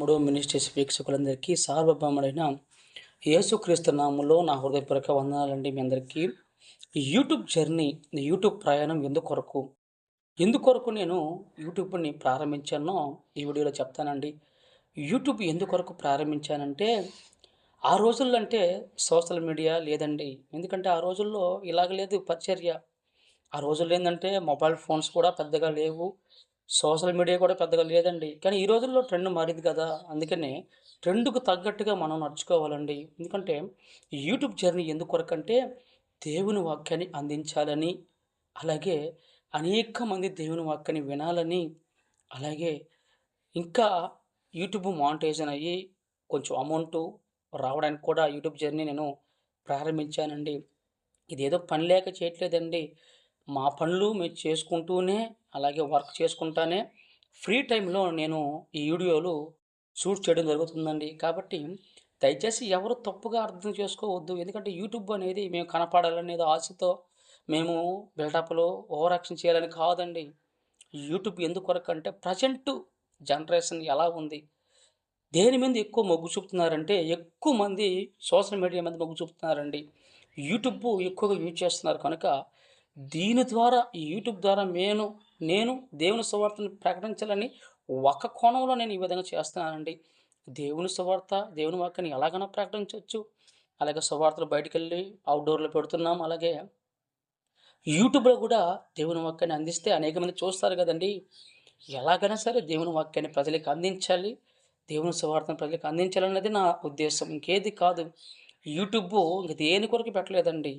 మూడో మినిస్ట్రీస్ వీక్షకులందరికీ సార్వభౌముడైన యేసుక్రీస్తు నామములో నా హృదయపూర్వక వందనాలండి. మీ అందరికీ యూట్యూబ్ జర్నీ, యూట్యూబ్ ప్రయాణం ఎందుకొరకు నేను యూట్యూబ్ని ప్రారంభించానో ఈ వీడియోలో చెప్తానండి. యూట్యూబ్ ఎందుకొరకు ప్రారంభించానంటే, ఆ రోజుల్లో అంటే సోషల్ మీడియా లేదండి. ఎందుకంటే ఆ రోజుల్లో ఇలాగ లేదు పరిచర్య. ఆ రోజుల్లో ఏందంటే మొబైల్ ఫోన్స్ కూడా పెద్దగా లేవు. సోషల్ మీడియా కూడా పెద్దగా లేదండి. కానీ ఈ రోజుల్లో ట్రెండ్ మారింది కదా! అందుకనే ట్రెండ్‌కు తగ్గట్టుగా మనం నడుచుకోవాలండి. ఎందుకంటే యూట్యూబ్ జర్నీ ఎందుకొరకంటే దేవుని వాక్యాన్ని అందించాలని, అలాగే అనేక మంది దేవుని వాక్యాన్ని వినాలని, అలాగే ఇంకా యూట్యూబ్ మానిటైజేషన్ అయ్యి కొంచెం అమౌంటు రావడానికి కూడా యూట్యూబ్ జర్నీ నేను ప్రారంభించానండి. ఇదేదో పని లేక చేయట్లేదండి. మా పనులు మేము చేసుకుంటూనే, అలాగే వర్క్ చేసుకుంటానే ఫ్రీ టైమ్‌లో నేను ఈ వీడియోలు షూట్ చేయడం జరుగుతుందండి. కాబట్టి దయచేసి ఎవరు తప్పుగా అర్థం చేసుకోవద్దు. ఎందుకంటే యూట్యూబ్ అనేది మేము కనపడాలనేది ఆశతో మేము బిల్డప్‌లు, ఓవర్ యాక్షన్ చేయాలని కాదండి. యూట్యూబ్ ఎందుకొరకంటే ప్రజెంటు జనరేషన్ ఎలా ఉంది? దేని మీద ఎక్కువ మొగ్గు చూపుతున్నారంటే, ఎక్కువ మంది సోషల్ మీడియా మీద మొగ్గు చూపుతున్నారండి. యూట్యూబ్ ఎక్కువగా యూజ్ చేస్తున్నారు కనుక, దీని ద్వారా ఈ యూట్యూబ్ ద్వారా నేను దేవుని సువార్తను ప్రకటించాలని ఒక కోణంలో నేను ఈ విధంగా చేస్తున్నానండి. దేవుని సువార్త, దేవుని వాక్యాన్ని ఎలాగైనా ప్రకటించొచ్చు. అలాగే సువార్తలు బయటికెళ్ళి అవుట్‌డోర్‌లో పెడుతున్నాం. అలాగే యూట్యూబ్‌లో గూడా దేవుని వాక్యాన్ని అందిస్తే అనేక మంది చూస్తారు గదండీ! ఎలాగైనా సరే దేవుని వాక్యాన్ని ప్రజలకి అందించాలి. దేవుని సువార్తను ప్రజలకు అందించాలన్నది నా ఉద్దేశం. ఇంకేది కాదు. యూట్యూబు ఇంక దేని కొరకు పెట్టలేదండి.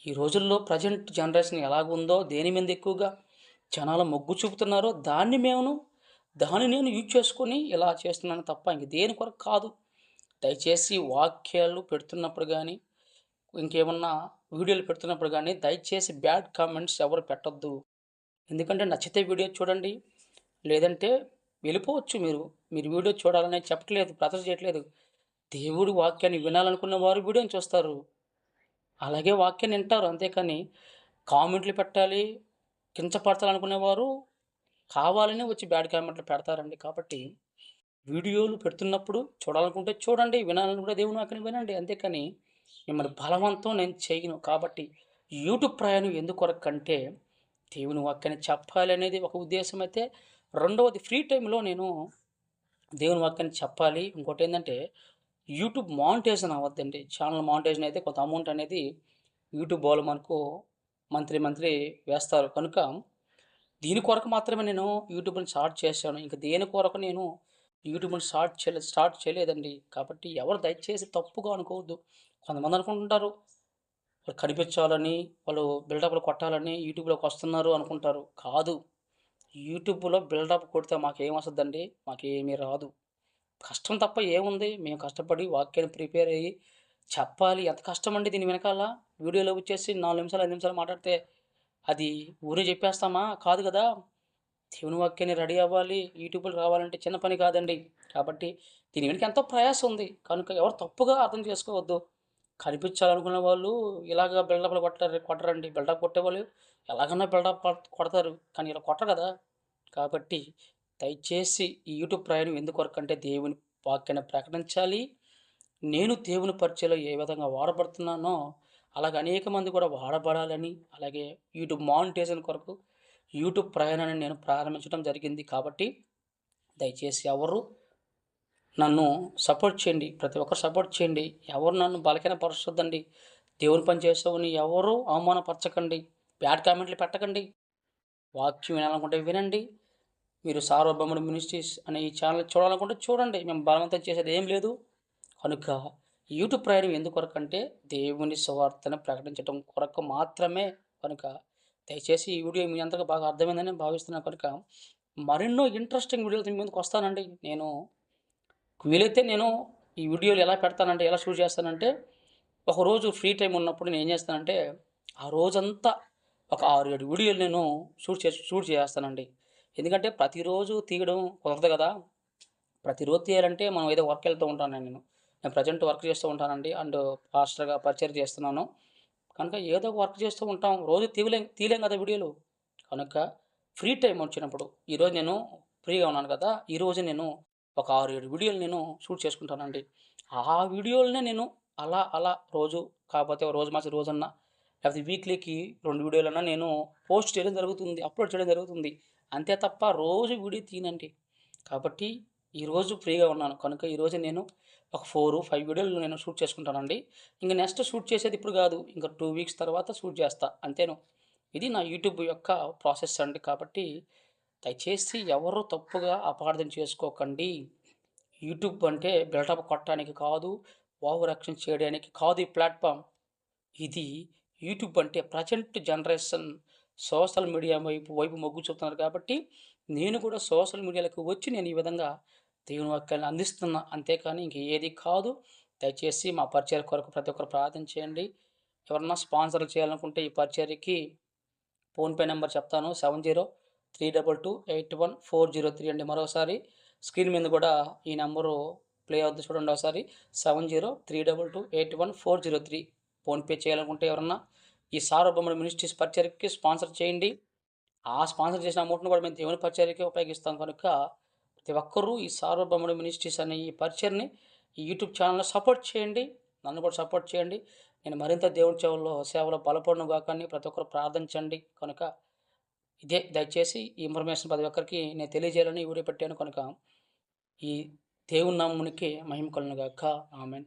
ఈ రోజుల్లో ప్రెజెంట్ జనరేషన్ ఎలాగుందో, దేని మీద ఎక్కువగా జనాలు మొగ్గు చూపుతున్నారో దాన్ని నేను యూజ్ చేసుకొని ఇలా చేస్తున్నాను తప్ప ఇంక దేని కొరకు కాదు. దయచేసి వాక్యాలు పెడుతున్నప్పుడు గానీ, ఇంకేమన్నా వీడియోలు పెడుతున్నప్పుడు గానీ, దయచేసి బ్యాడ్ కామెంట్స్ ఎవరు పెట్టొద్దు. ఎందుకంటే నచ్చితే వీడియో చూడండి. లేదంటే వెళ్ళిపోవచ్చు మీరు. మీరు వీడియో చూడాలని చెప్పట్లేదు, ప్రెజర్ చేయట్లేదు. దేవుడి వాక్యాన్ని వినాలనుకున్న వారు వీడియోని చూస్తారు. అలాగే వాక్యాన్ని వింటారు. అంతేకాని కామెంట్లు పెట్టాలి, కించపరచాలనుకునేవారు కావాలనే వచ్చి బ్యాడ్ కామెంట్లు పెడతారండి. కాబట్టి వీడియోలు పెడుతున్నప్పుడు చూడాలనుకుంటే చూడండి, వినాలనుకుంటే దేవుని వాక్యాన్ని వినండి. అంతేకాని మిమ్మల్ని బలవంతం నేను చేయను. కాబట్టి యూట్యూబ్ ప్రయాణం ఎందుకొరకంటే దేవుని వాక్యాన్ని చెప్పాలనేది ఒక ఉద్దేశం అయితే, రెండవది ఫ్రీ టైమ్‌లో నేను దేవుని వాక్యాన్ని చెప్పాలి. ఇంకోటేందంటే యూట్యూబ్ మానిటైజేషన్ అవ్వద్దండి. ఛానల్ మానిటైజేషన్ అయితే కొంత అమౌంట్ అనేది యూట్యూబ్ వాళ్ళు మనకు మంత్లీ వేస్తారు. కనుక దీని కొరకు మాత్రమే నేను యూట్యూబ్‌ని స్టార్ట్ చేశాను. ఇంక దేని కొరకు నేను యూట్యూబ్‌ని స్టార్ట్ చేయలేదండి. కాబట్టి ఎవరు దయచేసి తప్పుగా అనుకోవద్దు. కొంతమంది అనుకుంటుంటారు, వాళ్ళు కనిపించాలని, వాళ్ళు బిల్డప్‌లు కొట్టాలని యూట్యూబ్‌లోకి వస్తున్నారు అనుకుంటారు. కాదు. యూట్యూబ్‌లో బిల్డప్ కొడితే మాకేమొస్తదండి? మాకేమీ రాదు. కష్టం తప్ప ఏముంది? మేము కష్టపడి వాక్యాన్ని ప్రిపేర్ అయ్యి చెప్పాలి. ఎంత కష్టమండి దీని వెనకాల. వీడియోలో వచ్చేసి 4 నిమిషాలు, 5 నిమిషాలు మాట్లాడితే అది ఊరికే చెప్పేస్తామా? కాదు గదా! దేవుని వాక్యాన్ని రెడీ అవ్వాలి. యూట్యూబ్‌లో రావాలంటే చిన్న పని కాదండి. కాబట్టి దీని వెనక ఎంతో ప్రయాసం ఉంది. కనుక ఎవరు తప్పుగా అర్థం చేసుకోవద్దు. కనిపించాలనుకునే వాళ్ళు ఇలాగ బిల్డప్‌లు కొట్టరండి. బిల్డప్ కొట్టేవాళ్ళు ఎలాగన్నా బిల్డప్ కొడతారు. కానీ ఇలా కొట్టరు గదా! కాబట్టి దయచేసి ఈ యూట్యూబ్ ప్రయాణం ఎందుకొరకంటే దేవుని వాక్యాన్ని ప్రకటించాలి. నేను దేవుని పరిచయలో ఏ విధంగా వాడబడుతున్నానో, అలాగే అనేక మంది కూడా వాడబడాలని, అలాగే యూట్యూబ్ మానిటైజేషన్ కొరకు యూట్యూబ్ ప్రయాణాన్ని నేను ప్రారంభించడం జరిగింది. కాబట్టి దయచేసి ఎవరు నన్ను సపోర్ట్ చేయండి. ప్రతి ఒక్కరు సపోర్ట్ చేయండి. ఎవరు నన్ను బలహీనపరచొద్దండి. దేవుని పని చేసావని ఎవరు అవమానపరచకండి. బ్యాడ్ కామెంట్లు పెట్టకండి. వాక్యం వినాలనుకుంటే వినండి. మీరు సార్వభౌముడు మినిస్ట్రీస్ అనే ఈ ఛానల్ చూడాలనుకుంటే చూడండి. మేము బలవంతం చేసేది ఏం లేదు. కనుక యూట్యూబ్ ప్రయాణం ఎందుకొరకంటే దేవుని సువార్తను ప్రకటించడం కొరకు మాత్రమే. కనుక దయచేసి ఈ వీడియో మీ అందరికి బాగా అర్థమైందని భావిస్తున్నాను. కనుక మరెన్నో ఇంట్రెస్టింగ్ వీడియోలతో మీ ముందుకు వస్తానండి. వీలైతే నేను ఈ వీడియోలు ఎలా పెడతానంటే, ఎలా షూట్ చేస్తానంటే, ఒకరోజు ఫ్రీ టైమ్ ఉన్నప్పుడు నేనేం చేస్తానంటే, ఆ రోజంతా ఒక 6, 7 వీడియోలు నేను షూట్ చేసేస్తానండి. ఎందుకంటే ప్రతిరోజు తీయడం కుదరదు కదా! ప్రతిరోజు తీయాలంటే మనం ఏదో వర్క్ వెళ్తూ ఉంటాను నేను. నేను ప్రెజెంట్ వర్క్ చేస్తూ ఉంటానండి. అండ్ పాస్టర్‌గా పరిచర్య చేస్తున్నాను. కనుక ఏదో ఒక వర్క్ చేస్తూ ఉంటాం. రోజు తీయలేం కదా వీడియోలు. కనుక ఫ్రీ టైమ్ వచ్చినప్పుడు ఈరోజు నేను ఫ్రీగా ఉన్నాను కదా! ఈరోజు నేను ఒక 6, 7 వీడియోలు నేను షూట్ చేసుకుంటానండి. ఆ వీడియోలనే నేను అలా అలా రోజు కాకపోతే రోజు మార్చి రోజన్నా లేకపోతే వీక్లీకి 2 వీడియోలన్నా నేను పోస్ట్ చేయడం జరుగుతుంది. అప్‌లోడ్ చేయడం జరుగుతుంది. అంతే తప్ప రోజు వీడియో తీయనండి. కాబట్టి ఈరోజు ఫ్రీగా ఉన్నాను. కనుక ఈరోజు నేను ఒక 4, 5 వీడియోలు నేను షూట్ చేసుకుంటానండి. ఇంక నెక్స్ట్ షూట్ చేసేది ఇప్పుడు గాదు. ఇంక 2 వీక్స్ తర్వాత షూట్ చేస్తా. అంతేను. ఇది నా యూట్యూబ్ యొక్క ప్రాసెస్ అండి. కాబట్టి దయచేసి ఎవరు తప్పుగా అపార్థం చేసుకోకండి. యూట్యూబ్ అంటే బిల్డప్ కొట్టడానికి కాదు, ఓవర్ యాక్షన్ చేయడానికి కాదు ఈ ప్లాట్‌ఫార్మ్. ఇది యూట్యూబ్ అంటే ప్రెజెంట్ జనరేషన్ సోషల్ మీడియా వైపు మొగ్గు చూపుతున్నారు కాబట్టి, నేను కూడా సోషల్ మీడియాలోకి వచ్చి నేను ఈ విధంగా దేవుని వాక్యాన్ని అందిస్తున్నా. అంతేకాని ఇంక ఏది కాదు. దయచేసి మా పరిచర్య కొరకు ప్రతి ఒక్కరు ప్రార్థన చేయండి. ఎవరన్నా స్పాన్సర్‌లు చేయాలనుకుంటే ఈ పరిచర్యకి ఫోన్‌పే నంబర్ చెప్తాను. 7032281403 అండి. మరోసారి స్క్రీన్ మీద కూడా ఈ నంబరు ప్లే అవుద్ది చూడండి ఒకసారి. 7032281403 ఫోన్‌పే చేయాలనుకుంటే ఎవరన్నా ఈ సార్వభౌముడు మినిస్ట్రీస్ పరిచర్యకి స్పాన్సర్ చేయండి. ఆ స్పాన్సర్ చేసిన అమౌంట్‌ని కూడా మేము దేవుని పరిచర్యకే ఉపయోగిస్తాం కనుక ప్రతి ఒక్కరూ ఈ సార్వభౌముడు మినిస్ట్రీస్ అనే ఈ పరిచర్ని ఈ యూట్యూబ్ ఛానల్‌లో సపోర్ట్ చేయండి. నన్ను కూడా సపోర్ట్ చేయండి. నేను మరింత దేవుని సేవలో బలపడును గాక అని ప్రతి ఒక్కరు ప్రార్థించండి. కనుక ఇదే దయచేసి ఈ ఇన్ఫర్మేషన్ ప్రతి ఒక్కరికి నేను తెలియజేయాలని ఈ వీడియో పెట్టాను కనుక ఈ దేవుని నామమునికి మహిమ కలుగును గాక. ఆమేన్.